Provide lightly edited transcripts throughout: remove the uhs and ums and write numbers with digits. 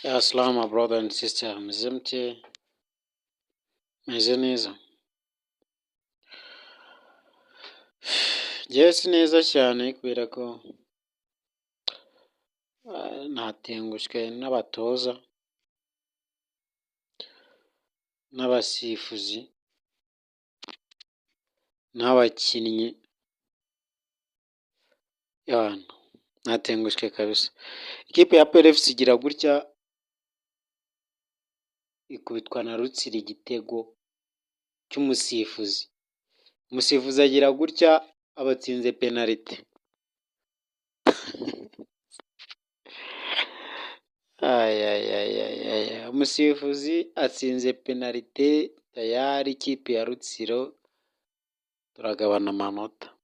Yeah, Salama brother and sister, meze neza. Njyewe si neza cyane kubera ko natengushwe n'abatoza n'abasifuzi n'abakinnyi, natengushwe kabisa. Ikipe ya PRFC igira gutya ikubitwa na Rutsiro igitego cy'umusifuzi. Umusifuzi agira gutya abatsinze penalty. Umusifuzi atsinze penalty tayari ikipe ya Rutsiro turagabana amanota.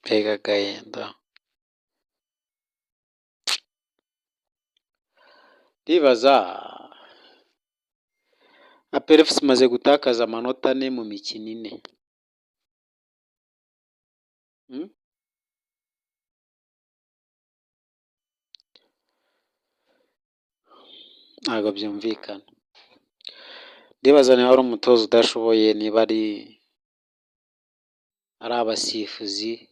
Mbega agahinda. Ndibaza PRFC imaze gutakaza amanota 4 mu mikino 4. Ntabwo byumvikana. Ndibaza niba ari umutoza udashoboye, niba ari abasifuzi,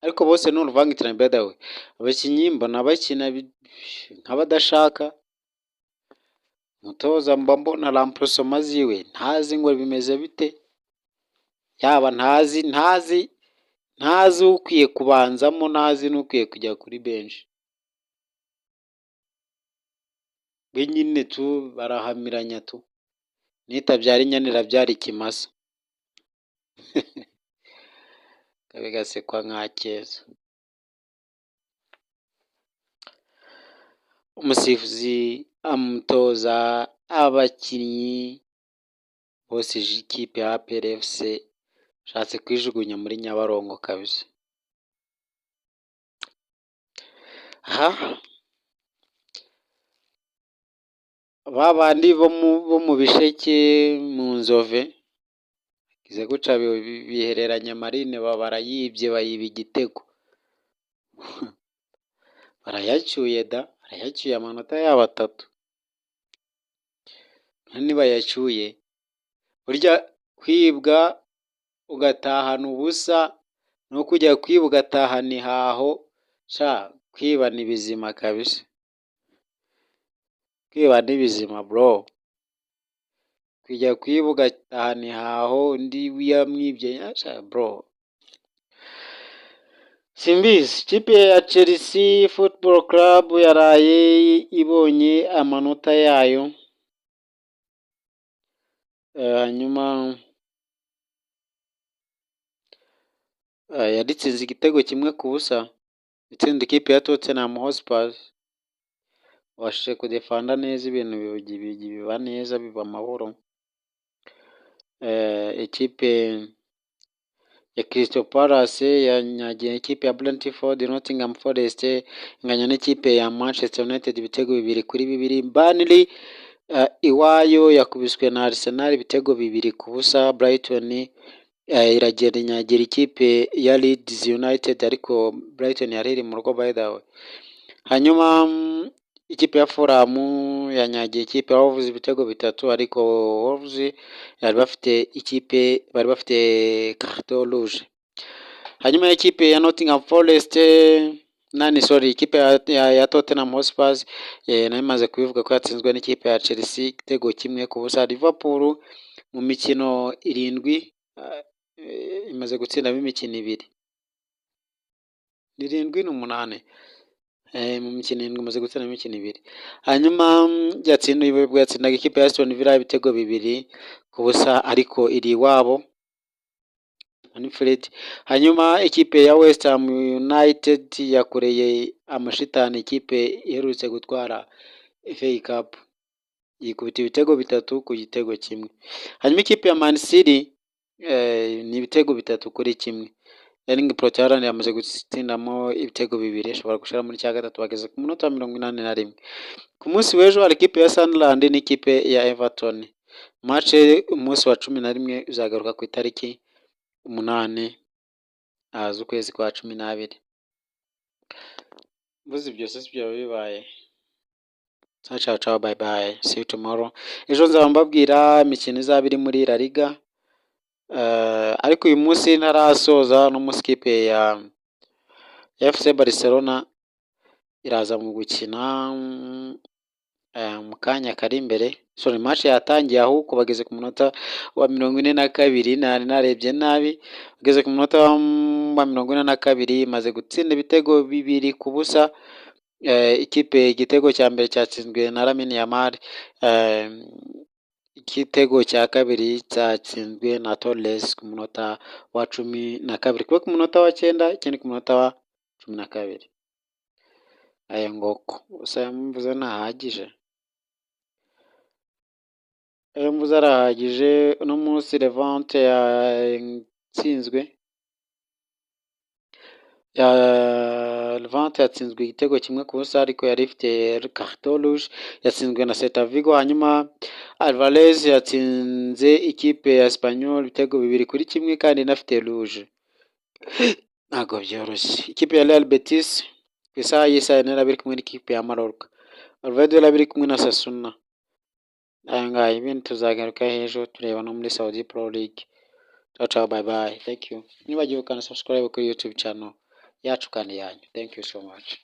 ariko bose ni uruvangitirane. By the way, abakinnyi mbona bakina nk'abadashaka. Umutoza mba mbona ramprosoma ziwe ntazi ngo bimeze bite, yaba ntazi ukwiye kubanzamo, ntazi n'ukwiye kujya kuri bench. We nyine tu barahamiranya tu, nitabyara inyanira byari ikimasa. Kabigasekwa nk'akeza. Umusifuzi amutoza abakinnyi bose, ikipe ya PRFC shatse kwijugunya muri Nyabarongo kabisa. Babandi bo mu Bisheke mu Nzove kize guca bihereranya Marine barayibye, bayiba igitego. Barayacyuye amanota yabo 3. Niba yacyuye burya kwibwa ugatahana ubusa no kujya kwiba ugatahana ihaho, kwiba ni bizima kabisa. Kwiba ni bizima bro. Kujya kwiba ugatahana ihaho undi wiyamwibye bro. Simbizi. Ikipe ya Chelsea Football Club yaraye ibonye amanota yayo, hanyuma yaditsinze igitego 1-0. Itsinda ikipe ya Tottenham Hotspur. Washije kudefanda neza, ibintu biba neza, biba amahoro. Ikipe ya Crystal Palace yanyagiye ikipe ya Brentford. Nottingham Forest inganya n'ikipe ya Manchester United ibitego 2-2. Burnley iwayo yakubiswe na Arsenal ibitego 2-0. Brighton iragenda inyagira ikipe ya Leeds United, ariko Brighton yari iri mu rugo by the way. Hanyuma ikipe ya Fulham yanyagiye ikipe ya Wolves ibitego 3, ariko Wolves bari bafite carton rouge. Hanyuma ikipe ya Nottingham Forest ikipe ya Tottenham Hotspur nayo imaze kubivuga ko yatsinzwe n'ikipe ya Chelsea igitego 1-0. Liverpool mu mikino 7 imaze gutsindamo imikino 2. 7 n'8 mu mikino 7 imaze gutsindamo imikino 2. Hanyuma yatsindaga ikipe ya Aston Villa ibitego 2-0, ariko iri iwabo Anfield. Hanyuma ikipe ya West Ham United yakoreye amashitani ikipe iherutse gutwara FA Cup, yikubita ibitego 3 ku gitego 1. Hanyuma ikipe ya Man City ni ibitego 3-1. Erling Braut Haaland yamaze gutsindamo ibitego 2, ashobora gushira muri cya gatatu, bageze ku munota 81. Ku munsi w'ejo hari ikipe ya Sunderland n'ikipe ya Everton. Match umunsi wa 11 uzagaruka ku itariki 8 z'ukwezi kwa 12. Mvuze byose byaba bibaye. Ciao ciao ciao, bye bye, see you tomorrow. Ejo nzaba mbabwira imikino izaba iri muri La Liga, ariko uyu munsi ntarasoza no munsi ikipe ya FC Barcelona iraza mu gukina mu kanya kari imbere. Sorry, match yatangiye ahubwo bageze ku munota wa 42, nari narebye nabi, bageze ku munota wa 42 imaze gutsinda ibitego 2-0. Ikipe igitego cya mbere cyatsinzwe na Lamine Yamal, igitego cya kabiri cyatsinzwe na Torres ku munota wa 12, kuko ku munota wa 9, ikindi ku munota wa 12. Aya ngoko gusa mvuze ntahagije, mvuze arahagije. Uno munsi Levante yatsinzwe igitego kimwe ku busa, ariko yari ifite carton rouge, yatsinzwe na Celta Vigo. Hanyuma Alvarez yatsinze ikipe ya Espanyol ibitego 2-1 kandi inafite rouge. Ntabwo byoroshye. Ikipe ya Real Betis ku isaha y'isaha yari biri kumwe n'ikipe ya Mallorca. Valverde yari biri kumwe na Sasuna. Aya ngaya ibindi tuzagaruka ejo tureba no muri Saudi Pro League. Ciao ciao, bye bye, thank you. Nibagiwe kana subscribe kuri YouTube channel yacu kandi yanyu. Thank you so much.